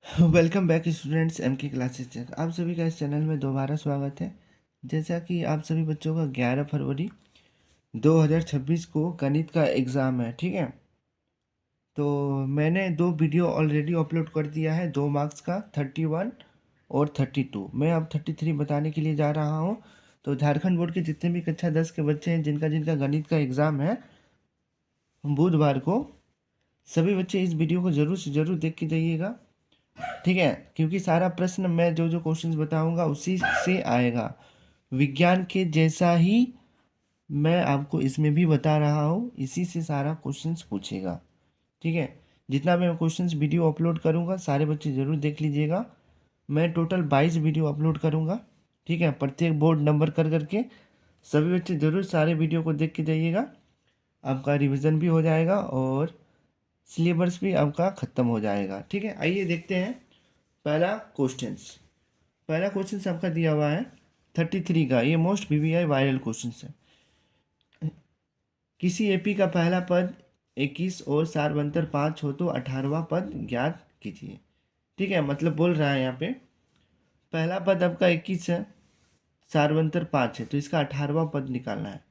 Welcome back students M के classes तक आप सभी का इस चैनल में दोबारा स्वागत है। जैसा कि आप सभी बच्चों का 11 फरवरी 2026 को गणित का एग्ज़ाम है, ठीक है। तो मैंने 2 वीडियो ऑलरेडी अपलोड कर दिया है, 2 मार्क्स का 31 और 32। मैं अब 33 बताने के लिए जा रहा हूँ। तो झारखंड बोर्ड के जितने भी कक्षा 10 के बच्चे हैं जिनका जिनका गणित का एग्ज़ाम है बुधवार को, सभी बच्चे इस वीडियो को ज़रूर से ज़रूर देख के जाइएगा, ठीक है। क्योंकि सारा प्रश्न मैं जो जो क्वेश्चंस बताऊंगा उसी से आएगा। विज्ञान के जैसा ही मैं आपको इसमें भी बता रहा हूँ, इसी से सारा क्वेश्चंस पूछेगा, ठीक है। जितना मैं क्वेश्चंस वीडियो अपलोड करूँगा सारे बच्चे ज़रूर देख लीजिएगा। मैं टोटल 22 वीडियो अपलोड करूँगा, ठीक है, प्रत्येक बोर्ड नंबर कर करके। सभी बच्चे ज़रूर सारे वीडियो को देख के जाइएगा, आपका रिवीजन भी हो जाएगा और सिलेबस भी आपका ख़त्म हो जाएगा, ठीक है। आइए देखते हैं पहला क्वेश्चन आपका दिया हुआ है 33 का। ये मोस्ट पीवीआई वायरल क्वेश्चन है। किसी एपी का पहला पद 21 और सारवंतर 5 हो तो 18वां पद ज्ञात कीजिए, ठीक है। मतलब बोल रहा है यहाँ पे पहला पद आपका 21 है, सारवंतर 5 है, तो इसका 18वां पद निकालना है,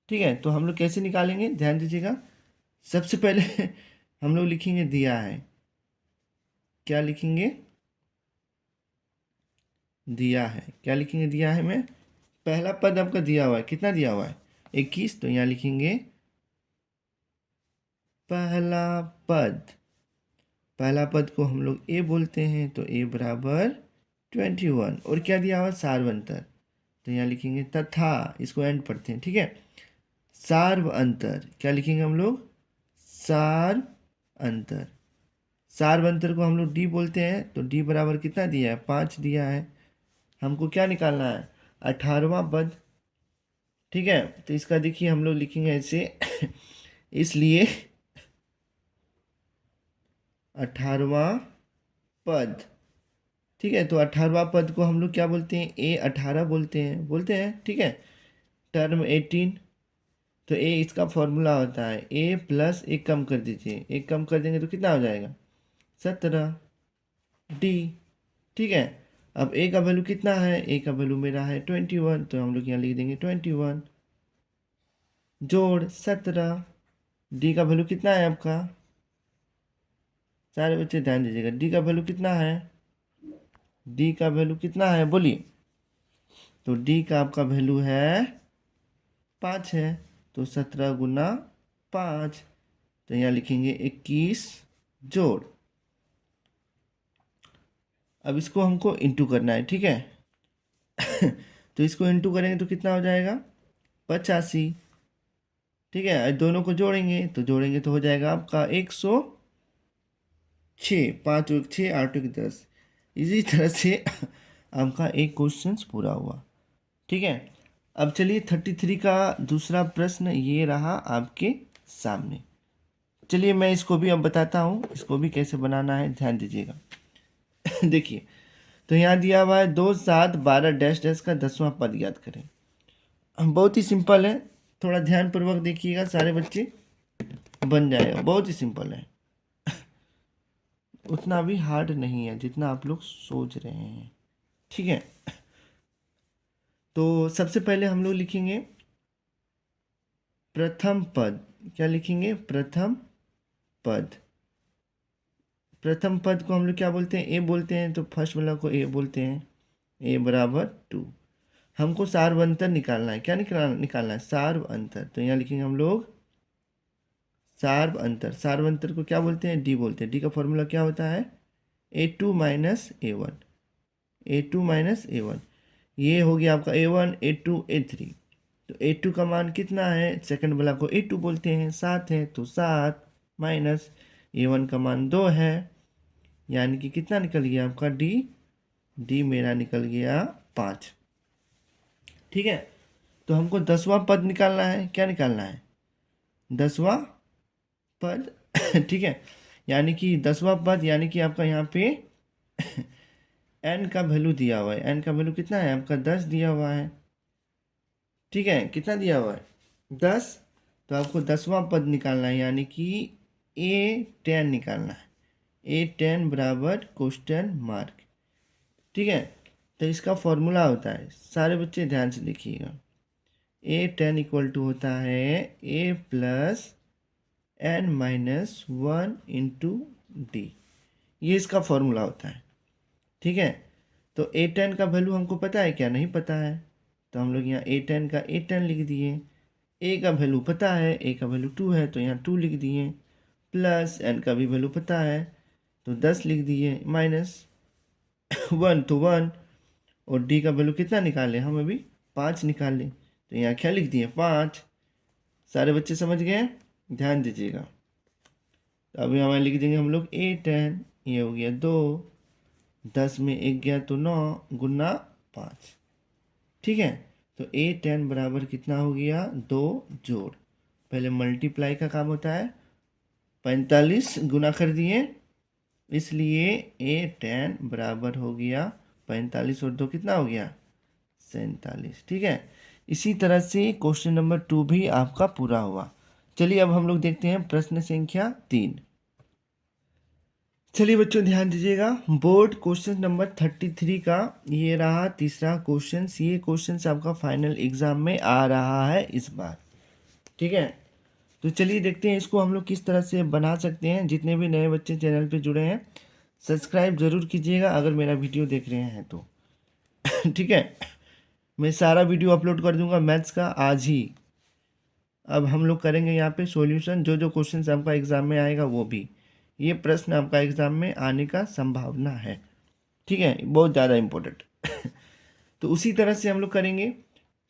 ठीक है। तो हम लोग कैसे निकालेंगे, ध्यान दीजिएगा। सबसे पहले हम लोग लिखेंगे दिया है। क्या लिखेंगे, दिया है। क्या लिखेंगे, दिया है में पहला पद आपका दिया हुआ है, कितना दिया हुआ है 21, तो यहाँ लिखेंगे पहला पद। पहला पद को हम लोग ए बोलते हैं, तो ए बराबर 21। और क्या दिया हुआ, सार्वंतर, तो यहाँ लिखेंगे तथा, इसको एंड पढ़ते हैं, ठीक है। सार्व अंतर क्या लिखेंगे हम लोग, सार्व अंतर। सार्व अंतर को हम लोग डी बोलते हैं, तो डी बराबर कितना दिया है, 5 दिया है। हमको क्या निकालना है, 18वां पद, ठीक है। तो इसका देखिए हम लोग लिखेंगे ऐसे इसलिए 18वां पद, ठीक है। तो 18वां पद को हम लोग क्या बोलते हैं, ए 18 बोलते हैं, ठीक है। टर्म 18, तो ए इसका फॉर्मूला होता है ए प्लस एक कम कर दीजिए, एक कम कर देंगे तो कितना हो जाएगा 17 डी, ठीक है। अब ए का वैल्यू कितना है, ए का वैल्यू मेरा है 21, तो हम लोग यहाँ लिख देंगे 21 जोड़ 17। डी का वैल्यू कितना है आपका, सारे बच्चे ध्यान दीजिएगा, डी का वैल्यू कितना है, डी का वैल्यू कितना है बोलिए। तो डी का आपका वैल्यू है 5 है, तो 17 × 5, तो यहाँ लिखेंगे 21 जोड़। अब इसको हमको इंटू करना है, ठीक है तो इसको इंटू करेंगे तो कितना हो जाएगा 85, ठीक है। दोनों को जोड़ेंगे तो हो जाएगा आपका 106। 5 और 6 8 और 10। इसी तरह से आपका एक क्वेश्चन पूरा हुआ, ठीक है। अब चलिए 33 का दूसरा प्रश्न ये रहा आपके सामने। चलिए मैं इसको भी अब बताता हूँ, इसको भी कैसे बनाना है, ध्यान दीजिएगा देखिए, तो यहाँ दिया हुआ है 2 7 12 डैश डैश का 10वां पद याद करें। बहुत ही सिंपल है, थोड़ा ध्यानपूर्वक देखिएगा सारे बच्चे, बन जाएगा, बहुत ही सिंपल है। उतना भी हार्ड नहीं है जितना आप लोग सोच रहे हैं, ठीक है। तो सबसे पहले हम लोग लिखेंगे प्रथम पद। क्या लिखेंगे, प्रथम पद। प्रथम पद को हम लोग क्या बोलते हैं, ए बोलते हैं, तो फर्स्ट वाला को ए बोलते हैं, ए बराबर 2। हमको सार्व अंतर निकालना है, क्या निकालना है, सार्व अंतर। तो यहाँ लिखेंगे हम लोग सार्व अंतर। सार्व अंतर को क्या बोलते हैं, डी बोलते हैं। डी का फॉर्मूला क्या होता है, A2 minus A1, A2 minus A1। ये हो गया आपका A1 A2 A3। तो A2 का मान कितना है, सेकंड वाला को A2 बोलते हैं, 7 है, तो 7 माइनस A1 का मान 2 है, यानी कि कितना निकल गया आपका डी, डी मेरा निकल गया 5, ठीक है। तो हमको 10वां पद निकालना है, क्या निकालना है, 10वां पद ठीक है। यानी कि 10वां पद, यानी कि आपका यहाँ पे एन का वैल्यू दिया हुआ है। एन का वैल्यू कितना है आपका 10 दिया हुआ है, ठीक है। कितना दिया हुआ है 10, तो आपको 10वां पद निकालना है, यानी कि A10 निकालना है। A10 बराबर क्वेश्चन मार्क। ठीक है, तो इसका फॉर्मूला होता है, सारे बच्चे ध्यान से देखिएगा, A10 इक्वल टू होता है A+n-1 इंटू डी, ये इसका फॉर्मूला होता है। ठीक है, तो A10 का वैल्यू हमको पता है क्या? नहीं पता है, तो हम लोग यहाँ A10 का A10 लिख दिए। ए का वैल्यू पता है, ए का वैल्यू 2 है तो यहाँ 2 लिख दिए, प्लस एन का भी वैल्यू पता है तो 10 लिख दिए, माइनस 1 तो 1, और डी का वैल्यू कितना निकाले हम? अभी 5 निकाले, तो यहाँ क्या लिख दिए? 5। सारे बच्चे समझ गए? ध्यान दीजिएगा। तो अभी हमारे लिख देंगे हम लोग A10, ये हो गया 2, 10 में 1 गया तो 9 गुना 5। ठीक है, तो A10 बराबर कितना हो गया? 2 जोड़, पहले मल्टीप्लाई का काम होता है, 45 गुना कर दिए, इसलिए A10 बराबर हो गया 45 और 2 कितना हो गया? 47। ठीक है, इसी तरह से क्वेश्चन नंबर 2 भी आपका पूरा हुआ। चलिए अब हम लोग देखते हैं प्रश्न संख्या 3। चलिए बच्चों ध्यान दीजिएगा, बोर्ड क्वेश्चन नंबर 33 का ये रहा तीसरा क्वेश्चन। ये क्वेश्चन आपका फाइनल एग्जाम में आ रहा है इस बार। ठीक है, तो चलिए देखते हैं इसको हम लोग किस तरह से बना सकते हैं। जितने भी नए बच्चे चैनल पे जुड़े हैं सब्सक्राइब ज़रूर कीजिएगा अगर मेरा वीडियो देख रहे हैं तो। ठीक है, मैं सारा वीडियो अपलोड कर दूंगा मैथ्स का आज ही। अब हम लोग करेंगे यहाँ पे सॉल्यूशन, जो जो क्वेश्चन आपका एग्ज़ाम में आएगा वो भी, ये प्रश्न आपका एग्ज़ाम में आने का संभावना है। ठीक है, बहुत ज़्यादा इम्पोर्टेंट। तो उसी तरह से हम लोग करेंगे।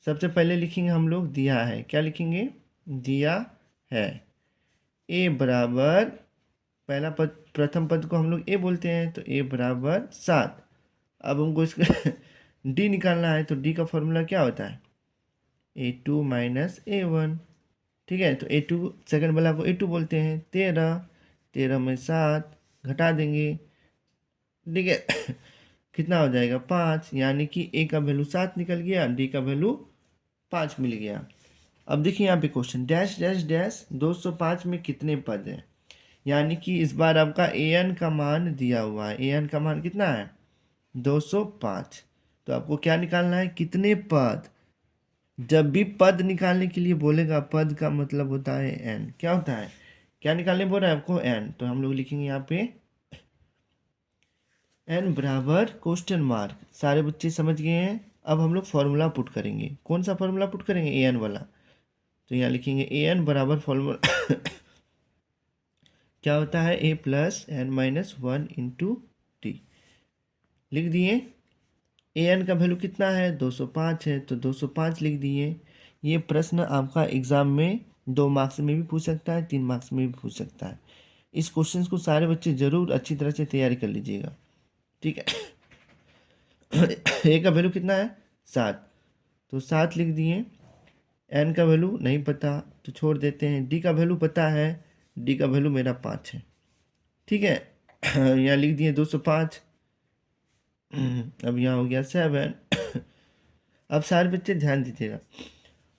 सबसे पहले लिखेंगे हम लोग दिया है, क्या लिखेंगे? दिया है ए बराबर, पहला पद प्रथम पद को हम लोग ए बोलते हैं, तो ए बराबर 7। अब हमको इसका डी निकालना है, तो डी का फॉर्मूला क्या होता है? A2 minus A1। ठीक है, तो A2 सेकंड वाला को A2 बोलते हैं। 13, 13 में 7 घटा देंगे, ठीक है। कितना हो जाएगा? 5, यानी कि ए का वैल्यू 7 निकल गया, डी का वैल्यू 5 मिल गया। अब देखिए यहाँ पे क्वेश्चन, डैश डैश डैश 205 में कितने पद हैं? यानी कि इस बार आपका an का मान दिया हुआ है। an का मान कितना है? 205। तो आपको क्या निकालना है? कितने पद। जब भी पद निकालने के लिए बोलेगा, पद का मतलब होता है n। क्या होता है? क्या निकालने बोल रहा है आपको? n। तो हम लोग लिखेंगे यहाँ पे n बराबर क्वेश्चन मार्क। सारे बच्चे समझ गए हैं? अब हम लोग फॉर्मूला पुट करेंगे। कौन सा फॉर्मूला पुट करेंगे? an वाला। तो यहाँ लिखेंगे an बराबर फॉर्मूला क्या होता है? A+n-1 into T. लिख दिए। an का वैल्यू कितना है? 205 है, तो 205 लिख दिए। ये प्रश्न आपका एग्जाम में 2 मार्क्स में भी पूछ सकता है, 3 मार्क्स में भी पूछ सकता है। इस क्वेश्चन को सारे बच्चे जरूर अच्छी तरह से तैयारी कर लीजिएगा। ठीक है। ए का वैल्यू कितना है? 7, तो 7 लिख दिए। एन का वैल्यू नहीं पता तो छोड़ देते हैं। डी का वैल्यू पता है, डी का वैल्यू मेरा 5 है। ठीक है, यहाँ लिख दिए 205। अब यहाँ हो गया 7। अब सारे बच्चे ध्यान दीजिएगा,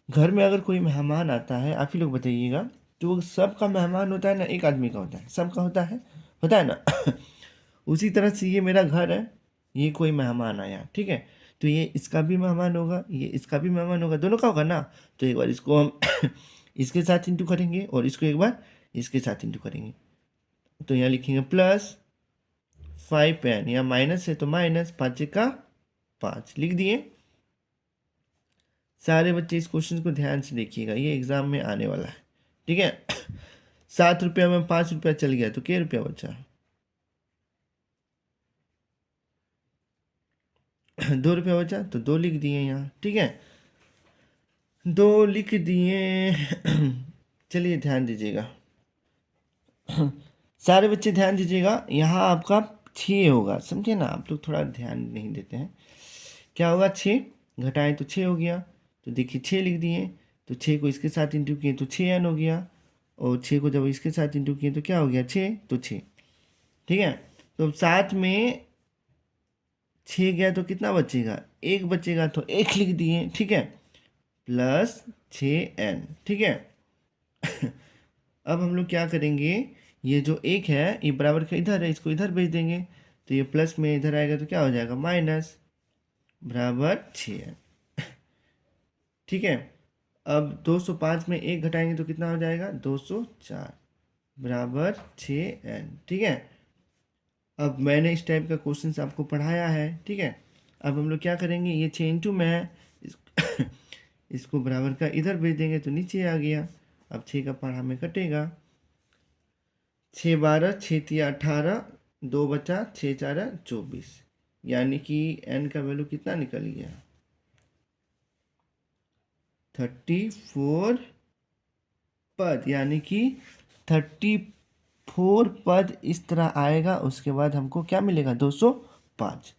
घर में अगर कोई मेहमान आता है, आप ही लोग बताइएगा, तो वो सबका मेहमान होता है ना, एक आदमी का होता है? सबका होता है ना। उसी तरह से ये मेरा घर है, ये कोई मेहमान आया, ठीक है, तो ये इसका भी मेहमान होगा, ये इसका भी मेहमान होगा, दोनों का होगा ना। तो एक बार इसको हम इसके साथ इंटू करेंगे और इसको एक बार इसके साथ इंटू करेंगे। तो यहाँ लिखेंगे +5n, यहाँ माइनस है तो माइनस 5 का 5 लिख दिए। सारे बच्चे इस क्वेश्चन को ध्यान से देखिएगा, ये एग्जाम में आने वाला है। ठीक है। 7 रुपया में 5 रुपया चल गया तो क्या रुपया बचा? 2 रुपया बचा, तो 2 लिख दिए यहाँ। ठीक है, 2 लिख दिए। चलिए ध्यान दीजिएगा, सारे बच्चे ध्यान दीजिएगा, यहाँ आपका 6 होगा, समझे ना? आप लोग थोड़ा ध्यान नहीं देते हैं। क्या होगा? 6 घटाएं तो 6 हो गया, तो देखिए 6 लिख दिए। तो 6 को इसके साथ इंटू किए तो 6n हो गया, और 6 को जब इसके साथ इंटू किए तो क्या हो गया? 6, तो 6। ठीक है, तो अब 7 में 6 गया तो कितना बचेगा? 1 बचेगा, तो 1 लिख दिए। ठीक है, +6n। ठीक है। अब हम लोग क्या करेंगे, ये जो एक है ये बराबर का इधर है, इसको इधर भेज देंगे तो ये प्लस में इधर आएगा तो क्या हो जाएगा माइनस, बराबर 6n। ठीक है, अब 205 में एक घटाएंगे तो कितना हो जाएगा 204, बराबर 6n। ठीक है, अब मैंने इस टाइप का क्वेश्चन आपको पढ़ाया है। ठीक है, अब हम लोग क्या करेंगे, ये 6 इंटू में है, इसको बराबर का इधर भेज देंगे तो नीचे आ गया। अब 6 का पढ़ा में कटेगा, 6 12 6 3 18, 2 बचा, 6 4 24, यानी कि n का वैल्यू कितना निकल गया 34 पद, यानी कि 34 पद इस तरह आएगा। उसके बाद हमको क्या मिलेगा 205।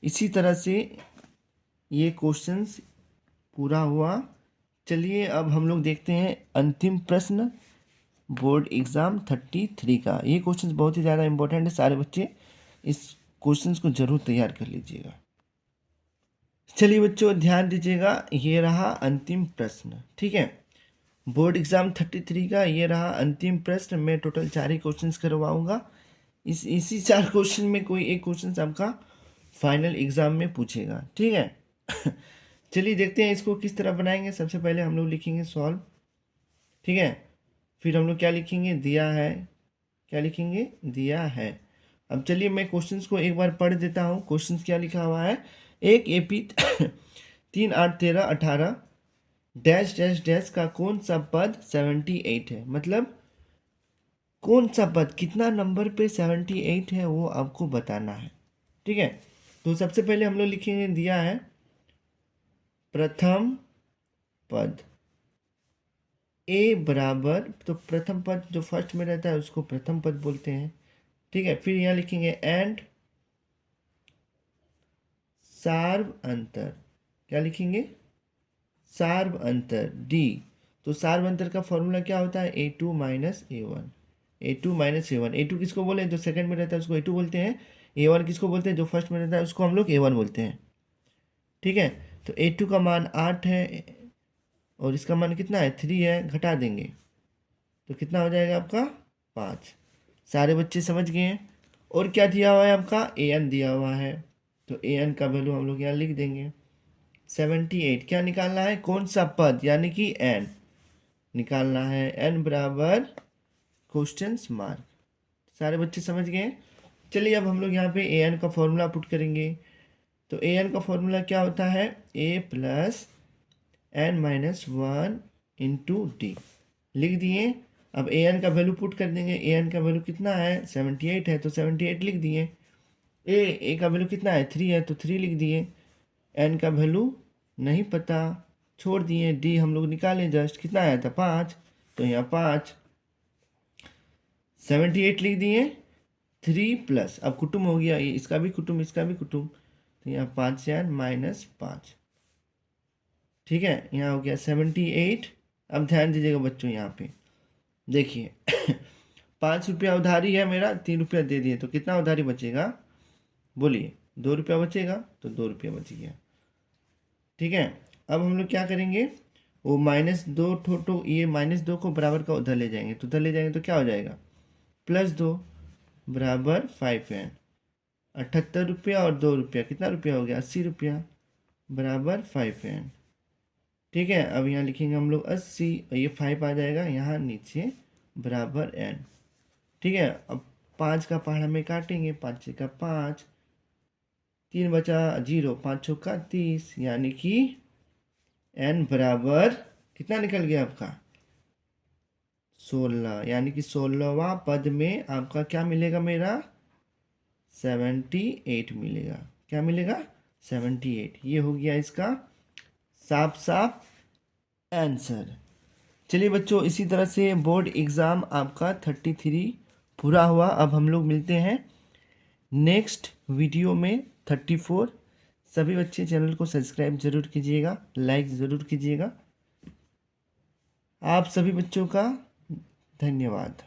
इसी तरह से ये क्वेश्चंस पूरा हुआ। चलिए अब हम लोग देखते हैं अंतिम प्रश्न बोर्ड एग्ज़ाम 33 का। ये क्वेश्चंस बहुत ही ज़्यादा इंपॉर्टेंट है, सारे बच्चे इस क्वेश्चंस को ज़रूर तैयार कर लीजिएगा। चलिए बच्चों ध्यान दीजिएगा, ये रहा अंतिम प्रश्न। ठीक है, बोर्ड एग्ज़ाम 33 का ये रहा अंतिम प्रश्न। मैं टोटल 4 ही क्वेश्चंस करवाऊंगा। इसी 4 क्वेश्चन में कोई एक क्वेश्चन आपका फाइनल एग्ज़ाम में पूछेगा। ठीक है चलिए देखते हैं इसको किस तरह बनाएंगे। सबसे पहले हम लोग लिखेंगे सॉल्व। ठीक है, फिर हम लोग क्या लिखेंगे, दिया है, क्या लिखेंगे, दिया है। अब चलिए मैं क्वेश्चंस को एक बार पढ़ देता हूँ। क्वेश्चंस क्या लिखा हुआ है, एक एपी 3 8 13 18 डैश डैश डैश का कौन सा पद 78 है। मतलब कौन सा पद कितना नंबर पे 78 है वो आपको बताना है। ठीक है, तो सबसे पहले हम लोग लिखेंगे, दिया है प्रथम पद ए बराबर, तो प्रथम पद जो फर्स्ट में रहता है उसको प्रथम पद बोलते हैं। ठीक है, फिर यहाँ लिखेंगे एंड सार्व अंतर, क्या लिखेंगे, सार्व अंतर डी। तो सार्व अंतर का फॉर्मूला क्या होता है, A2 minus A1, A2 minus A1। A2 किसको बोले, जो सेकंड में रहता है उसको A2 बोलते हैं। A1 किसको बोलते हैं, जो फर्स्ट में रहता है उसको हम लोग A1 बोलते हैं। ठीक है, तो A2 का मान 8 है और इसका मान कितना है 3 है, घटा देंगे तो कितना हो जाएगा आपका 5। सारे बच्चे समझ गए हैं। और क्या दिया हुआ है आपका, an दिया हुआ है, तो an का वैल्यू हम लोग यहाँ लिख देंगे 78। क्या निकालना है, कौन सा पद, यानी कि n निकालना है, n बराबर क्वेश्चन मार्क। सारे बच्चे समझ गए। चलिए अब हम लोग यहाँ पे an का फॉर्मूला पुट करेंगे। तो an का फॉर्मूला क्या होता है, a plus n minus 1 into D, लिख दिए। अब an का वैल्यू पुट कर देंगे, an का वैल्यू कितना है 78 है तो 78 लिख दिए। a का वैल्यू कितना है 3 है तो 3 लिख दिए। n का वैल्यू नहीं पता, छोड़ दिए। डी हम लोग निकालें जस्ट, कितना आया था 5, तो यहाँ 5, 78 लिख दिए। 3 प्लस, अब कुटुम हो गया, ये इसका भी कुटुम इसका भी कुटुम, तो यहाँ 5 यार माइनस 5। ठीक है, यहाँ हो गया 78। अब ध्यान दीजिएगा बच्चों, यहाँ पे देखिए 5 रुपया उधारी है मेरा, 3 रुपया दे दिए तो कितना उधारी बचेगा, बोलिए 2 रुपया बचेगा, तो 2 रुपया बच गया। ठीक है, अब हम लोग क्या करेंगे, वो -2 ठो ये -2 को बराबर का उधर ले जाएंगे, तो उधर ले जाएंगे तो क्या हो जाएगा +2 बराबर 5n। 78 रुपया और 2 रुपया कितना रुपया हो गया 80 रुपया, बराबर 5n। ठीक है, अब यहाँ लिखेंगे हम लोग 80 और ये 5 आ जाएगा यहाँ नीचे, बराबर n। ठीक है, अब 5 का पहाड़ा में काटेंगे, 5 का 5, 3 बचा 0, 5 का 30, यानी कि n बराबर कितना निकल गया आपका 16, यानी कि 16वां पद में आपका क्या मिलेगा, मेरा 78 मिलेगा। क्या मिलेगा 78, ये हो गया इसका साफ साफ आंसर। चलिए बच्चों, इसी तरह से बोर्ड एग्ज़ाम आपका 33 पूरा हुआ। अब हम लोग मिलते हैं नेक्स्ट वीडियो में 34। सभी बच्चे चैनल को सब्सक्राइब जरूर कीजिएगा, लाइक ज़रूर कीजिएगा। आप सभी बच्चों का धन्यवाद।